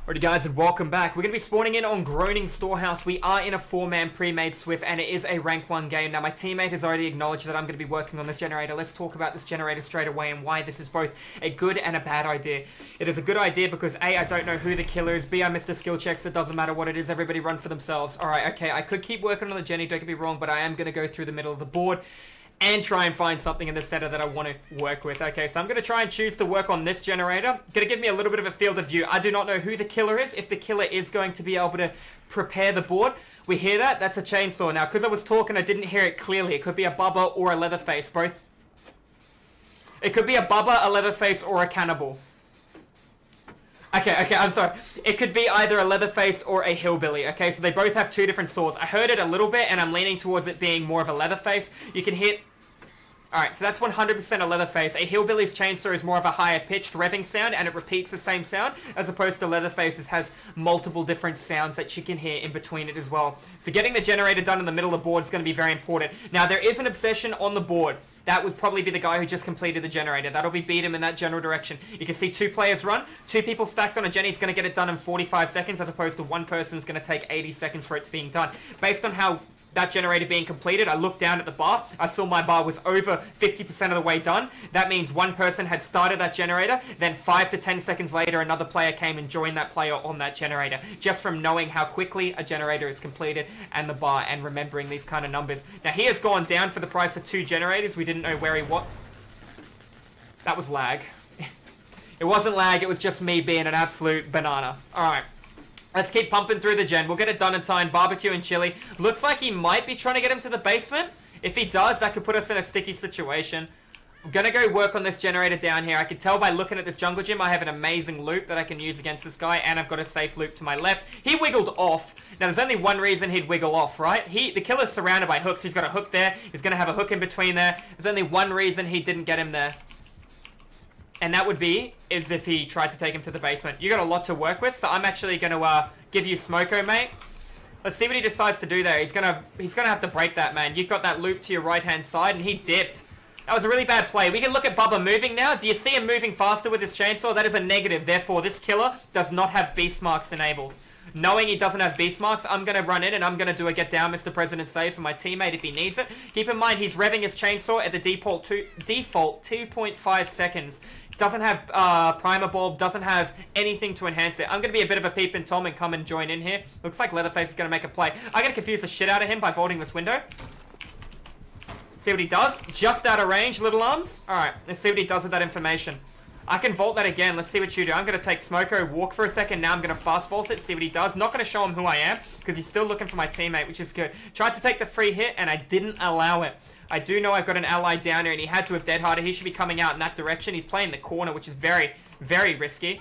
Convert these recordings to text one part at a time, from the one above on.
Alrighty guys, and welcome back. We're going to be spawning in on Groaning Storehouse. We are in a 4-man pre-made Swift, and it is a rank 1 game. Now, my teammate has already acknowledged that I'm going to be working on this generator. Let's talk about this generator straight away and why this is both a good and a bad idea. It is a good idea because A, I don't know who the killer is. B, I missed a skill check, so it doesn't matter what it is. Everybody run for themselves. Alright, okay, I could keep working on the Jenny, don't get me wrong, but I am going to go through the middle of the board and try and find something in the center that I want to work with. Okay, so I'm going to try and choose to work on this generator. Going to give me a little bit of a field of view. I do not know who the killer is. If the killer is going to be able to prepare the board. We hear that? That's a chainsaw. Now, because I was talking, I didn't hear it clearly. It could be a Bubba or a Leatherface. Both. It could be a Bubba, a Leatherface, or a cannibal. Okay, I'm sorry. It could be either a Leatherface or a Hillbilly, okay? So they both have two different swords. I heard it a little bit, and I'm leaning towards it being more of a Leatherface. You can hit... Alright, so that's 100% a Leatherface. A Hillbilly's chainsaw is more of a higher pitched revving sound, and it repeats the same sound, as opposed to Leatherface's has multiple different sounds that you can hear in between it as well. So getting the generator done in the middle of the board is going to be very important. Now, there is an obsession on the board. That would probably be the guy who just completed the generator. That'll be beat him in that general direction. You can see two players run. Two people stacked on a Jenny's going to get it done in 45 seconds, as opposed to one person's going to take 80 seconds for it to being done. Based on how that generator being completed, I looked down at the bar. I saw my bar was over 50% of the way done. That means one person had started that generator, then 5 to 10 seconds later, another player came and joined that player on that generator. Just from knowing how quickly a generator is completed and the bar and remembering these kind of numbers. Now, he has gone down for the price of 2 generators. We didn't know where he was. That was lag. It wasn't lag, it was just me being an absolute banana. Alright. Let's keep pumping through the gen. We'll get it done in time. Barbecue and chili. Looks like he might be trying to get him to the basement. If he does, that could put us in a sticky situation. I'm going to go work on this generator down here. I can tell by looking at this jungle gym, I have an amazing loop that I can use against this guy, and I've got a safe loop to my left. He wiggled off. Now, there's only one reason he'd wiggle off, right? The killer's surrounded by hooks. He's got a hook there. He's going to have a hook in between there. There's only one reason he didn't get him there. And that would be is if he tried to take him to the basement. You got a lot to work with, so I'm actually going to give you Smoko, mate. Let's see what he decides to do there. He's gonna have to break that, man. You've got that loop to your right-hand side, and he dipped. That was a really bad play. We can look at Bubba moving now. Do you see him moving faster with his chainsaw? That is a negative. Therefore, this killer does not have beast marks enabled. Knowing he doesn't have beast marks, I'm going to run in and I'm going to do a get down, Mr. President save for my teammate if he needs it. Keep in mind, he's revving his chainsaw at the default 2.5 seconds. Doesn't have primer bulb, doesn't have anything to enhance it. I'm going to be a bit of a peeping Tom and come and join in here. Looks like Leatherface is going to make a play. I'm going to confuse the shit out of him by vaulting this window. See what he does. Just out of range, little arms. Alright, let's see what he does with that information. I can vault that again. Let's see what you do. I'm going to take Smoko, walk for a second. Now I'm going to fast vault it, see what he does. Not going to show him who I am, because he's still looking for my teammate, which is good. Tried to take the free hit, and I didn't allow it. I do know I've got an ally down here, and he had to have dead harded. He should be coming out in that direction. He's playing the corner, which is very, very risky.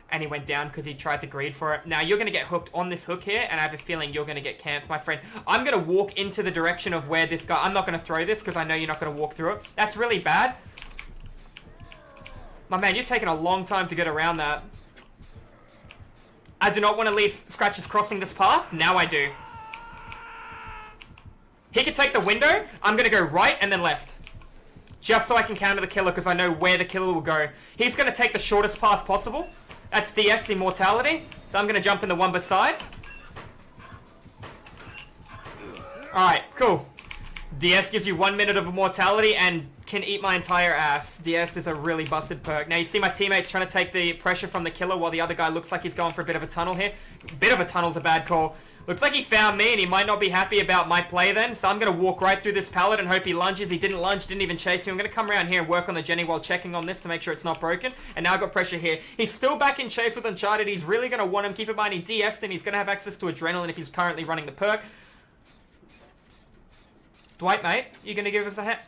And he went down because he tried to greed for it. Now, you're going to get hooked on this hook here, and I have a feeling you're going to get camped, my friend. I'm going to walk into the direction of where this guy... I'm not going to throw this, because I know you're not going to walk through it. That's really bad. My man, you're taking a long time to get around that. I do not want to leave scratches crossing this path. Now I do. He can take the window. I'm going to go right and then left. Just so I can counter the killer because I know where the killer will go. He's going to take the shortest path possible. That's DS Immortality. So I'm going to jump in the one beside. Alright, cool. DS gives you 1 minute of immortality and can eat my entire ass. DS is a really busted perk. Now you see my teammates trying to take the pressure from the killer while the other guy looks like he's going for a bit of a tunnel here. Bit of a tunnel's a bad call. Looks like he found me and he might not be happy about my play then. So I'm going to walk right through this pallet and hope he lunges. He didn't lunge, didn't even chase me. I'm going to come around here and work on the Jenny while checking on this to make sure it's not broken. And now I've got pressure here. He's still back in chase with Uncharted. He's really going to want him. Keep in mind he DS'd and he's going to have access to Adrenaline if he's currently running the perk. Dwight, mate, you going to give us a hand?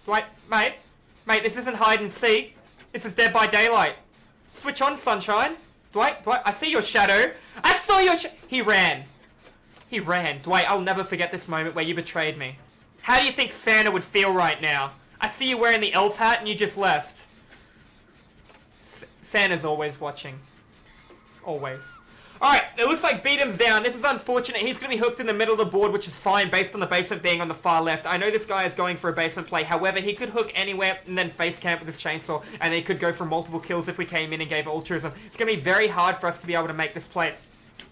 Dwight, mate, this isn't hide and seek. This is Dead by Daylight. Switch on, sunshine. Dwight, I see your shadow. I saw your He ran. Dwight, I'll never forget this moment where you betrayed me. How do you think Santa would feel right now? I see you wearing the elf hat and you just left. Santa's always watching. Always. Alright, it looks like Beat'em's down. This is unfortunate. He's going to be hooked in the middle of the board, which is fine based on the basement being on the far left. I know this guy is going for a basement play. However, he could hook anywhere and then face camp with his chainsaw, and he could go for multiple kills if we came in and gave altruism. It's going to be very hard for us to be able to make this play.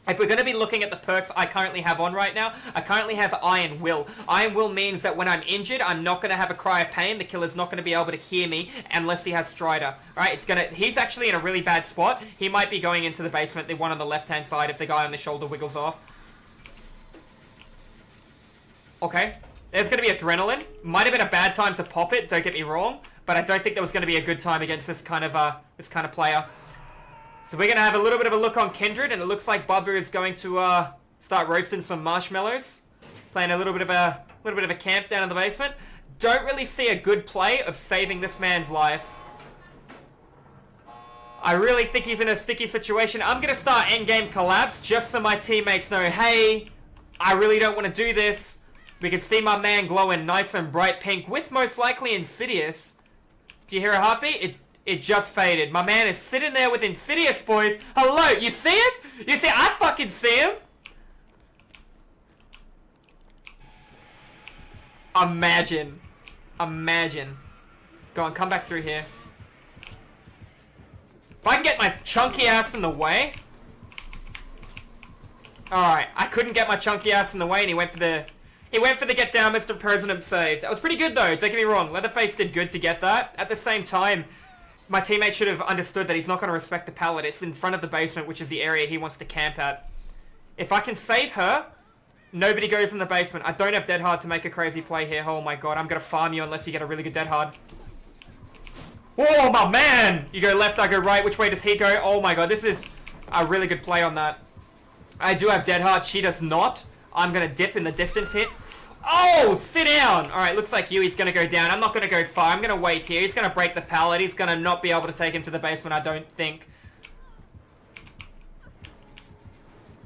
If we're going to be looking at the perks I currently have on right now, I currently have Iron Will. Iron Will means that when I'm injured, I'm not going to have a cry of pain. The killer's not going to be able to hear me unless he has Strider. Alright, he's actually in a really bad spot. He might be going into the basement, the one on the left-hand side, if the guy on the shoulder wiggles off. Okay. There's going to be Adrenaline. Might have been a bad time to pop it, don't get me wrong. But I don't think there was going to be a good time against this kind of player. So we're going to have a little bit of a look on Kindred, and it looks like Bubba is going to start roasting some marshmallows. Playing a little bit of a camp down in the basement. Don't really see a good play of saving this man's life. I really think he's in a sticky situation. I'm going to start Endgame collapse just so my teammates know, hey, I really don't want to do this. We can see my man glowing nice and bright pink with most likely Insidious. Do you hear a heartbeat? It just faded. My man is sitting there with Insidious, boys. Hello, you see him? You see, I fucking see him. Imagine. Imagine. Go on, come back through here. If I can get my chunky ass in the way. Alright, I couldn't get my chunky ass in the way, and he went for the get down, Mr. President save. That was pretty good, though. Don't get me wrong. Leatherface did good to get that. At the same time, my teammate should have understood that he's not going to respect the pallet. It's in front of the basement, which is the area he wants to camp at. If I can save her, nobody goes in the basement. I don't have Dead Hard to make a crazy play here. Oh my god, I'm going to farm you unless you get a really good Dead Hard. Whoa, my man! You go left, I go right. Which way does he go? Oh my god, this is a really good play on that. I do have Dead Hard. She does not. I'm going to dip in the distance here. Oh, sit down. All right, looks like Yui's going to go down. I'm not going to go far. I'm going to wait here. He's going to break the pallet. He's going to not be able to take him to the basement, I don't think.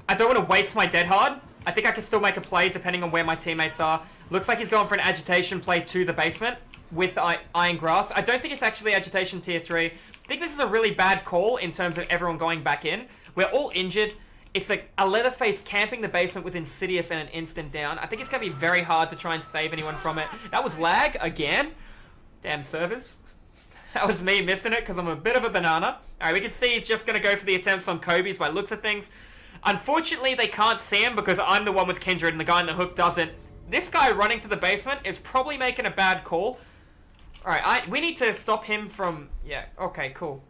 I don't want to waste my Dead Hard. I think I can still make a play depending on where my teammates are. Looks like he's going for an agitation play to the basement with Iron Grass. I don't think it's actually agitation tier 3. I think this is a really bad call in terms of everyone going back in. We're all injured. It's like a Leatherface camping the basement with Insidious and an instant down. I think it's going to be very hard to try and save anyone from it. That was lag again. Damn servers. That was me missing it because I'm a bit of a banana. Alright, we can see he's just going to go for the attempts on Kobe's by looks of things. Unfortunately, they can't see him because I'm the one with Kindred and the guy in the hook doesn't. This guy running to the basement is probably making a bad call. Alright, we need to stop him from... Yeah, okay, cool.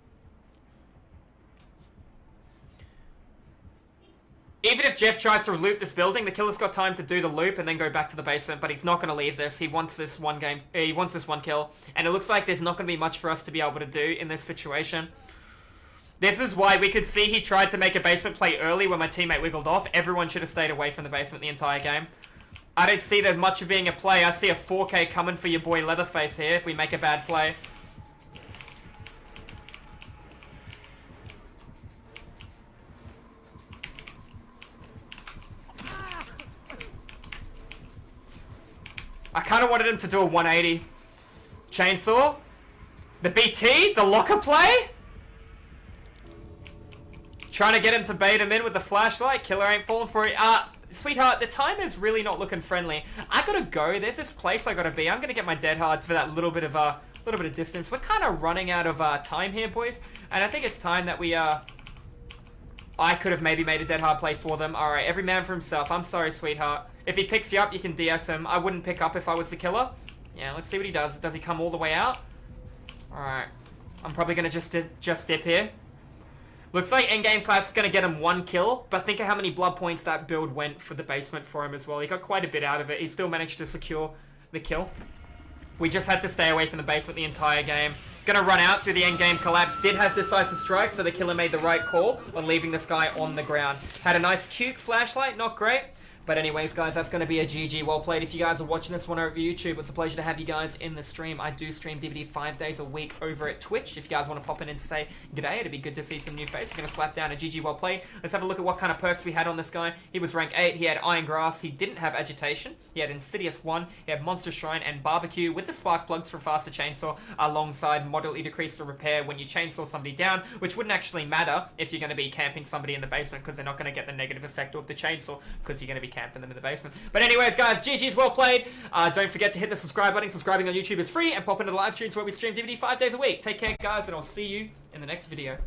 Even if Jeff tries to loop this building, the killer's got time to do the loop and then go back to the basement, but he's not going to leave this. He wants this one game. He wants this one kill, and it looks like there's not going to be much for us to be able to do in this situation. This is why we could see he tried to make a basement play early when my teammate wiggled off. Everyone should have stayed away from the basement the entire game. I don't see there's much of being a play. I see a 4K coming for your boy Leatherface here if we make a bad play. I kind of wanted him to do a 180. Chainsaw. The BT. The locker play. Trying to get him to bait him in with the flashlight. Killer ain't falling for it. Sweetheart, the time is really not looking friendly. I gotta go. There's this place I gotta be. I'm gonna get my Dead Hard for that little bit of distance. We're kind of running out of time here, boys. And I think it's time that we I could have maybe made a Dead Hard play for them. Alright, every man for himself. I'm sorry, sweetheart. If he picks you up, you can DS him. I wouldn't pick up if I was the killer. Yeah, let's see what he does. Does he come all the way out? Alright. I'm probably going to just dip here. Looks like Endgame Class is going to get him 1 kill, but think of how many blood points that build went for the basement for him as well. He got quite a bit out of it. He still managed to secure the kill. We just had to stay away from the basement the entire game. Gonna run out through the Endgame Collapse. Did have Decisive Strike, so the killer made the right call on leaving this guy on the ground. Had a nice cute flashlight, not great. But anyways, guys, that's going to be a GG. Well played. If you guys are watching this one over YouTube, it's a pleasure to have you guys in the stream. I do stream DVD 5 days a week over at Twitch. If you guys want to pop in and say g'day, it'd be good to see some new faces. I'm going to slap down a GG. Well played. Let's have a look at what kind of perks we had on this guy. He was rank 8. He had Iron Grass. He didn't have Agitation. He had Insidious 1. He had Monster Shrine and Barbecue with the Spark Plugs for Faster Chainsaw alongside Moderately Decrease the Repair when you chainsaw somebody down, which wouldn't actually matter if you're going to be camping somebody in the basement because they're not going to get the negative effect of the chainsaw because you're going to be camping them in the basement. But anyways, guys, GG's well played. Don't forget to hit the subscribe button. Subscribing on YouTube is free, and pop into the live streams where we stream DVD 5 days a week. Take care, guys, and I'll see you in the next video.